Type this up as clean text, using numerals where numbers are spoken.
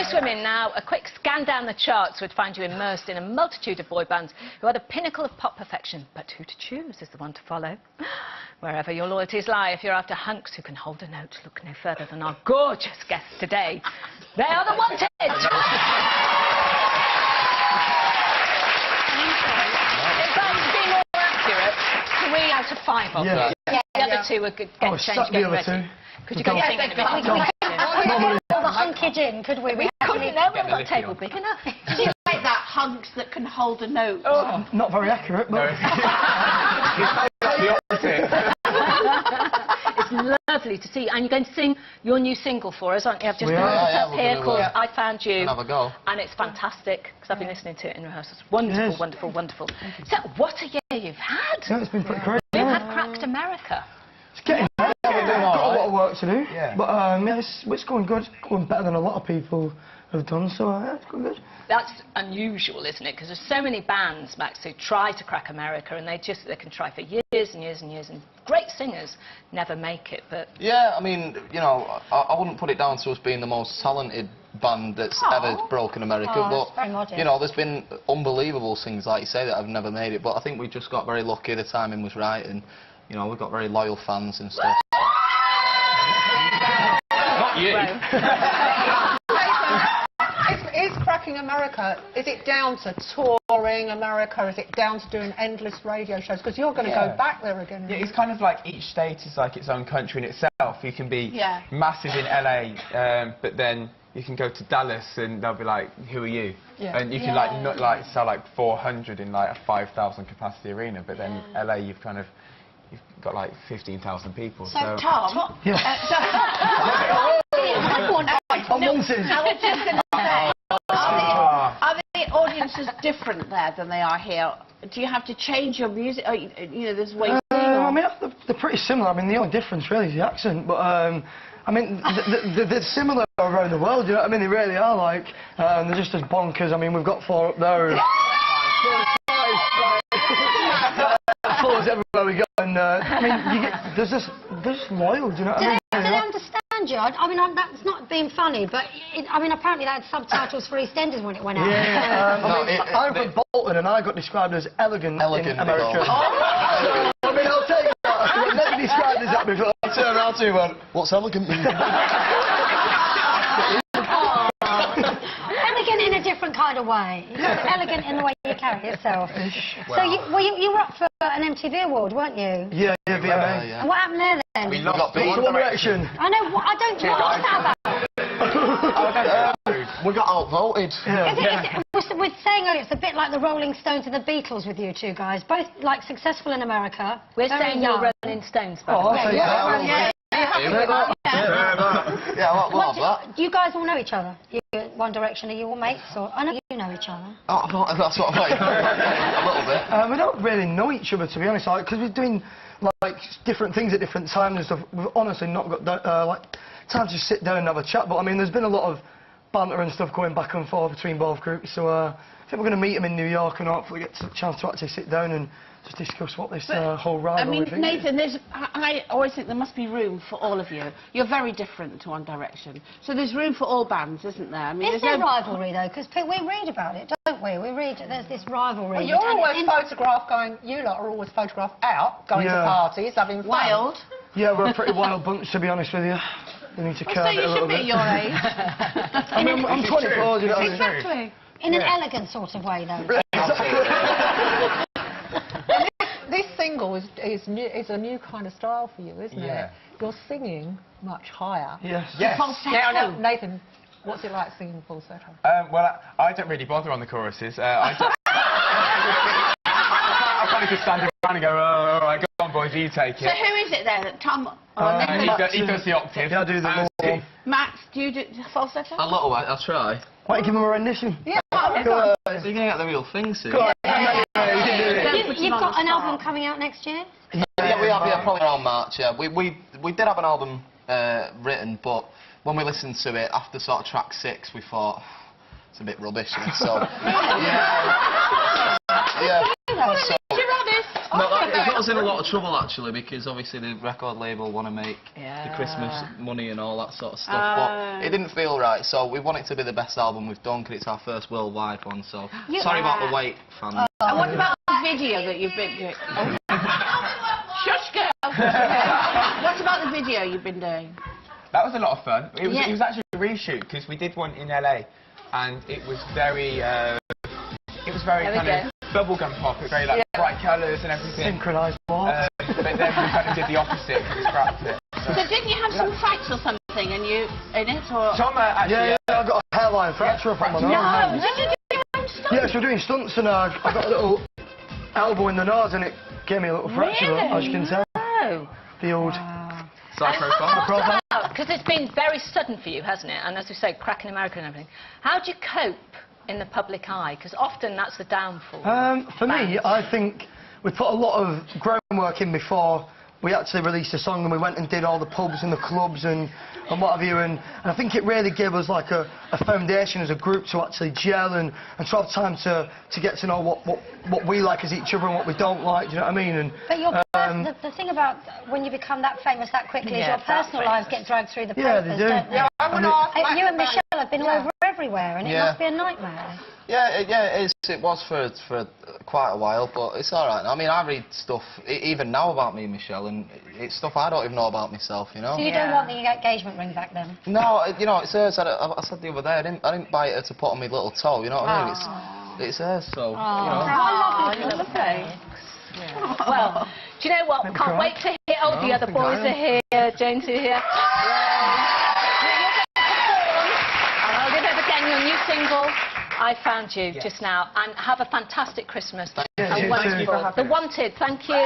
Voice Women now. A quick scan down the charts would find you immersed in a multitude of boy bands who are the pinnacle of pop perfection. But who to choose is the one to follow. Wherever your loyalties lie, if you're after hunks who can hold a note, look no further than our gorgeous guests today. They are the Wanted! In fact, to be more accurate, 3 out of 5 of them. Yeah. The other 2 are good. Get changed, getting ready. Could you go sing in a minute? We couldn't all the hunkage in, could we? We couldn't. No, we haven't got a table big enough. Did you like that, hunks that can hold a note? Oh, not very accurate, but... It's lovely to see. And you're going to sing your new single for us, aren't you? I've just put it up here called I Found You. Have a go. And it's fantastic, because I've been listening to it in rehearsals. Wonderful, wonderful, wonderful. So, what a year you've had. Yeah, it's been pretty crazy. You've had Cracked America. It's getting better. We've got a lot of work to do. Yeah. But yeah, it's going good. It's going better than a lot of people have done, so yeah, it's going good. That's unusual, isn't it? Because there's so many bands, Max, who try to crack America, and they can try for years and years and years, and great singers never make it, but... Yeah, I mean, you know, I wouldn't put it down to us being the most talented band that's ever broken America, but, you know, there's been unbelievable singers, like you say, that have never made it, but I think we just got very lucky, the timing was right, and, you know, we've got very loyal fans and stuff. Not you. Is Cracking America, is it down to touring America? Is it down to doing endless radio shows? Because you're going to go back there again. Yeah, it's kind of like each state is like its own country in itself. You can be massive in LA, but then you can go to Dallas and they'll be like, who are you? Yeah. And you can like sell like 400 in like a 5,000 capacity arena, but then LA you've got like 15,000 people. So Tom, are the audiences different there than they are here? Do you have to change your music? You know, there's waiting. I mean, they're pretty similar. I mean, the only difference really is the accent, but I mean, they're similar around the world. You know what I mean? They really are. Like, they're just as bonkers. I mean, we've got 4 up there. Follows everywhere we go, and I mean, they're just loyal. Do you know what I mean? Do they understand you? I mean, that's not being funny, but I mean, apparently they had subtitles for EastEnders when it went out. Yeah, I'm from Bolton, and I got described as elegant in America. I mean, I'll take that. I've never described as that before. I turned around to you and went, what's elegant mean? Elegant in a different kind of way. Elegant in the way you carry yourself. So you were up for an MTV award, weren't you? Yeah, VMA. And what happened there then? We got beat. One Direction. I know. I don't know what's that about. We got outvoted. We're saying earlier, it's a bit like the Rolling Stones and the Beatles with you two guys, both like successful in America. We're saying you're Rolling Stones, by the way. What of that? Do you guys all know each other? You One Direction, are you all mates? Or I know you know each other. Oh, that's what I'm like. A little bit. We don't really know each other, to be honest, because we're doing like different things at different times and stuff. We've honestly not got like time to sit down and have a chat. But I mean, there's been a lot of banter and stuff going back and forth between both groups. So I think we're going to meet them in New York and hopefully get a chance to actually sit down and just discuss what this whole rivalry thing is. I mean, Nathan, I always think there must be room for all of you. You're very different to One Direction. So there's room for all bands, isn't there? I mean, is there rivalry, though? Because we read about it, don't we? We read there's this rivalry. Well, you're always photographed going... You lot are always photographed out, going to parties, having fun. Wild. Yeah, we're a pretty wild bunch, to be honest with you. We need to curb it a little bit. So you should be your age. I mean, I'm 24, you know. Exactly. In an elegant sort of way, though. This single is a new kind of style for you, isn't it? You're singing much higher. Yes. Now, Nathan, what's it like singing falsetto? Well, I don't really bother on the choruses. I kind of just stand around and go, all right, go on, boys, you take it. So who is it then? Tom? He does the octave. Yeah, I do the more. Max, do you do falsetto? A little bit, I'll try. Why don't you give him a rendition? Yeah, so you're going to get the real thing soon. You've got an album coming out next year? Yeah, we have, probably around March, yeah. We did have an album written, but when we listened to it, after sort of track 6, we thought, it's a bit rubbish, so... yeah. So, No, it got us in a lot of trouble actually, because obviously the record label want to make the Christmas money and all that sort of stuff, but it didn't feel right, so we want it to be the best album we've done, because it's our first worldwide one, so sorry about the wait, fans. And what about the video that you've been doing? Shush, girl! What about the video you've been doing? That was a lot of fun. It was actually a reshoot, because we did one in LA, and it was very kind of bubblegum pop. It was very like bright colours and everything. Synchronised more. But then we kind of did the opposite and scrapped it. So didn't you have some fights or something, and you in it, or? Tom actually. Yeah, I got a hairline fracture up on my nose. No, did you do your own stuff? Yeah, so we're doing stunts, and I got a little elbow in the nose, and it gave me a little fracture, as you can tell. Oh. The old... Because it's been very sudden for you, hasn't it? And as we say, cracking America and everything. How do you cope in the public eye? Because often that's the downfall. For me, I think we put a lot of groundwork in before we actually released the song, and we went and did all the pubs and the clubs and what have you, and I think it really gave us like a foundation as a group to actually gel and to have time to get to know what we like as each other and what we don't like, do you know what I mean? And, but the thing about when you become that famous that quickly is your personal lives get dragged through the papers, yeah, they do. Don't they? Yeah, you and Michelle have been all over everywhere, and it must be a nightmare. Yeah, it is. It was for quite a while, but it's all right. I mean, I read stuff even now about me and Michelle, and it's stuff I don't even know about myself, you know. So you don't want the engagement ring back then? No, you know, it's hers. I said the other day, I didn't buy it to put on my little toe. You know what I mean? It's hers, so you know. You love it. Yeah. Well, do you know what? Can't wait to hear. Oh, the other boys are here. James are here. And I'll give it again your new single. I Found You just now, and have a fantastic Christmas. Yeah, and wonderful. The Wanted, thank you.